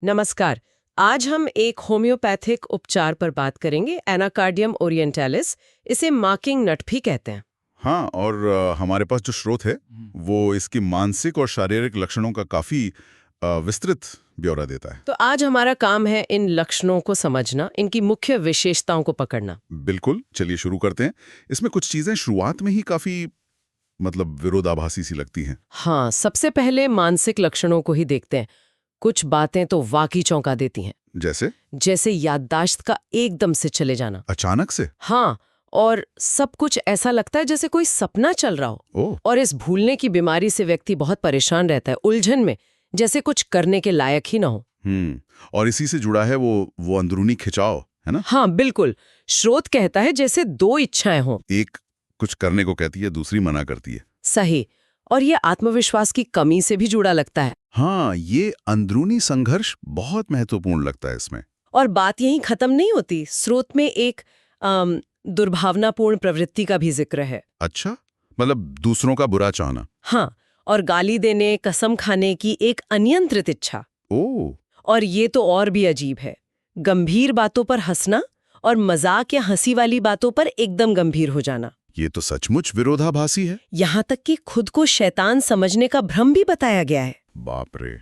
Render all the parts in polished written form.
नमस्कार। आज हम एक होम्योपैथिक उपचार पर बात करेंगे, एनाकार्डियम ओरिएंटालिस। इसे मार्किंग नट भी कहते हैं। हाँ, और हमारे पास जो स्रोत है वो इसकी मानसिक और शारीरिक लक्षणों का काफी विस्तृत ब्यौरा देता है। तो आज हमारा काम है इन लक्षणों को समझना, इनकी मुख्य विशेषताओं को पकड़ना। बिल्कुल, चलिए शुरू करते हैं। इसमें कुछ चीजें शुरुआत में ही काफी विरोधाभासी सी लगती हैं। हाँ, सबसे पहले मानसिक लक्षणों को ही देखते हैं। कुछ बातें तो वाकई चौंका देती हैं। जैसे याददाश्त का एकदम से चले जाना। अचानक से? हाँ, और सब कुछ ऐसा लगता है जैसे कोई सपना चल रहा हो। और इस भूलने की बीमारी से व्यक्ति बहुत परेशान रहता है, उलझन में, जैसे कुछ करने के लायक ही ना हो। और इसी से जुड़ा है वो अंदरूनी खिंचाव, है ना? हाँ, बिल्कुल। स्रोत कहता है जैसे दो इच्छाएं हों। एक कुछ करने को कहती है, दूसरी मना करती है। सही। और ये आत्मविश्वास की कमी से भी जुड़ा लगता है। हाँ, ये अंदरूनी संघर्ष बहुत महत्वपूर्ण लगता है इसमें। और बात यहीं खत्म नहीं होती। स्रोत में एक दुर्भावनापूर्ण प्रवृत्ति का भी जिक्र है। अच्छा, दूसरों का बुरा चाहना। हाँ, और गाली देने, कसम खाने की एक अनियंत्रित इच्छा। और ये तो और भी अजीब है। गंभीर बातों पर हंसना और मजाक या हंसी वाली बातों पर एकदम गंभीर हो जाना। ये तो सचमुच विरोधाभासी है। यहाँ तक कि खुद को शैतान समझने का भ्रम भी बताया गया है। बाप रे,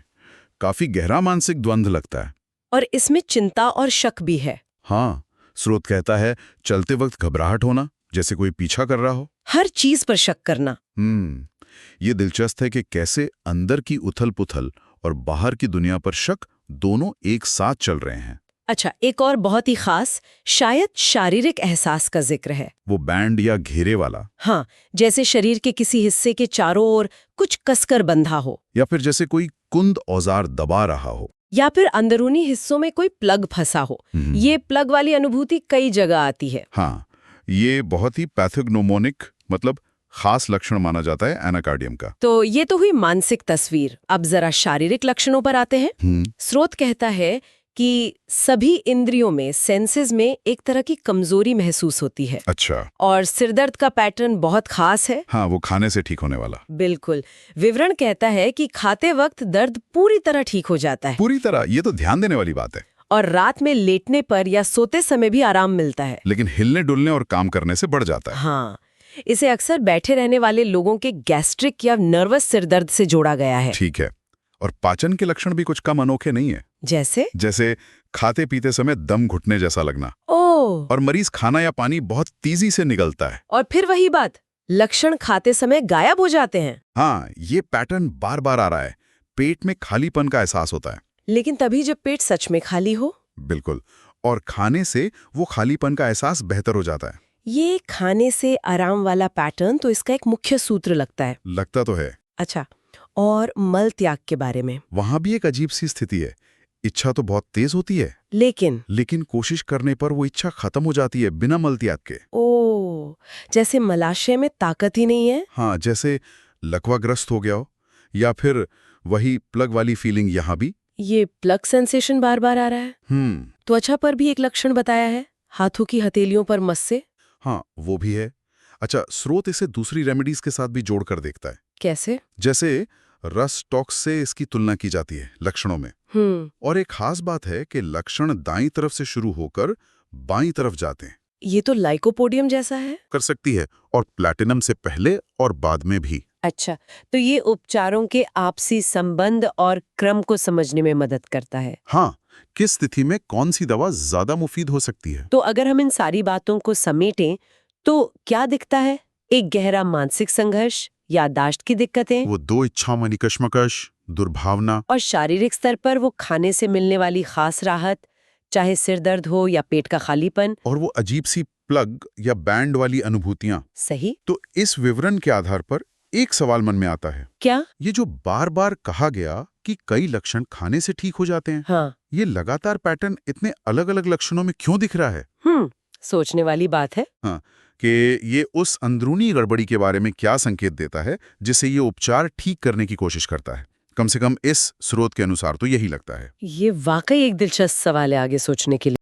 काफी गहरा मानसिक द्वंद्व लगता है। और इसमें चिंता और शक भी है। हाँ, स्रोत कहता है चलते वक्त घबराहट होना, जैसे कोई पीछा कर रहा हो। हर चीज पर शक करना। ये दिलचस्प है कि कैसे अंदर की उथल-पुथल और बाहर की दुनिया पर शक दोनों एक साथ चल रहे हैं। अच्छा, एक और बहुत ही खास, शायद शारीरिक एहसास का जिक्र है। वो बैंड या घेरे वाला। हाँ, जैसे शरीर के किसी हिस्से के चारों ओर कुछ कसकर बंधा हो, या फिर जैसे कोई कुंद औजार दबा रहा हो, या फिर अंदरूनी हिस्सों में कोई प्लग फंसा हो। ये प्लग वाली अनुभूति कई जगह आती है। हाँ, ये बहुत ही पैथोग्नोमोनिक खास लक्षण माना जाता है एनाकार्डियम का। तो ये तो हुई मानसिक तस्वीर। अब जरा शारीरिक लक्षणों पर आते हैं। स्रोत कहता है कि सभी इंद्रियों में, सेंसेस में एक तरह की कमजोरी महसूस होती है। अच्छा। और सिरदर्द का पैटर्न बहुत खास है। हाँ, वो खाने से ठीक होने वाला। बिल्कुल। विवरण कहता है कि खाते वक्त दर्द पूरी तरह ठीक हो जाता है। पूरी तरह? ये तो ध्यान देने वाली बात है। और रात में लेटने पर या सोते समय भी आराम मिलता है। लेकिन हिलने डुलने और काम करने से बढ़ जाता है। हाँ, इसे अक्सर बैठे रहने वाले लोगों के गैस्ट्रिक या नर्वस सिरदर्द से जोड़ा गया है। ठीक है। और पाचन के लक्षण भी कुछ कम अनोखे नहीं है। जैसे खाते पीते समय दम घुटने जैसा लगना। और मरीज खाना या पानी बहुत तेजी से निगलता है। और फिर वही बात, लक्षण खाते समय गायब हो जाते हैं। हाँ, ये पैटर्न बार बार आ रहा है। पेट में खालीपन का एहसास होता है। लेकिन तभी जब पेट सच में खाली हो। बिल्कुल। और खाने से वो खालीपन का एहसास बेहतर हो जाता है। ये खाने से आराम वाला पैटर्न तो इसका एक मुख्य सूत्र लगता है। लगता तो है। अच्छा, और मल त्याग के बारे में? वहां भी एक अजीब सी स्थिति है। इच्छा तो बहुत तेज होती है, लेकिन कोशिश करने पर वो इच्छा खत्म हो जाती है बिना मल त्याग के। जैसे मलाशय में ताकत ही नहीं है। हाँ, जैसे लकवाग्रस्त हो गया हो। या फिर वही प्लग वाली फीलिंग यहाँ भी। ये प्लग सेंसेशन बार बार आ रहा है। त्वचा पर भी एक लक्षण बताया है, हाथों की हथेलियों पर मस से। हाँ, वो भी है। अच्छा, स्रोत इसे दूसरी रेमेडीज के साथ भी जोड़कर देखता है। कैसे? जैसे रस टॉक्स से इसकी तुलना की जाती है लक्षणों में। और एक खास बात है कि लक्षण दाईं तरफ से शुरू होकर बाईं तरफ जाते हैं। ये तो लाइकोपोडियम जैसा है। कर सकती है, और प्लैटिनम से पहले और बाद में भी। अच्छा, तो ये उपचारों के आपसी संबंध और क्रम को समझने में मदद करता है। हाँ, किस स्थिति में कौन सी दवा ज्यादा मुफीद हो सकती है। तो अगर हम इन सारी बातों को समेटें तो क्या दिखता है? एक गहरा मानसिक संघर्ष, याददाश्त की दिक्कतें, वो दो इच्छाओं में कश्मकश, दुर्भावना, और शारीरिक स्तर पर वो खाने से मिलने वाली खास राहत, चाहे सिर दर्द हो या पेट का खालीपन, और वो अजीब सी प्लग या बैंड वाली अनुभूतियां। सही। तो इस विवरण के आधार पर एक सवाल मन में आता है। क्या? ये जो बार बार कहा गया कि कई लक्षण खाने से ठीक हो जाते हैं, हाँ, ये लगातार पैटर्न इतने अलग अलग लक्षणों में क्यों दिख रहा है? सोचने वाली बात है। हाँ, कि ये उस अंदरूनी गड़बड़ी के बारे में क्या संकेत देता है जिसे ये उपचार ठीक करने की कोशिश करता है। कम से कम इस स्रोत के अनुसार तो यही लगता है। ये वाकई एक दिलचस्प सवाल है आगे सोचने के लिए।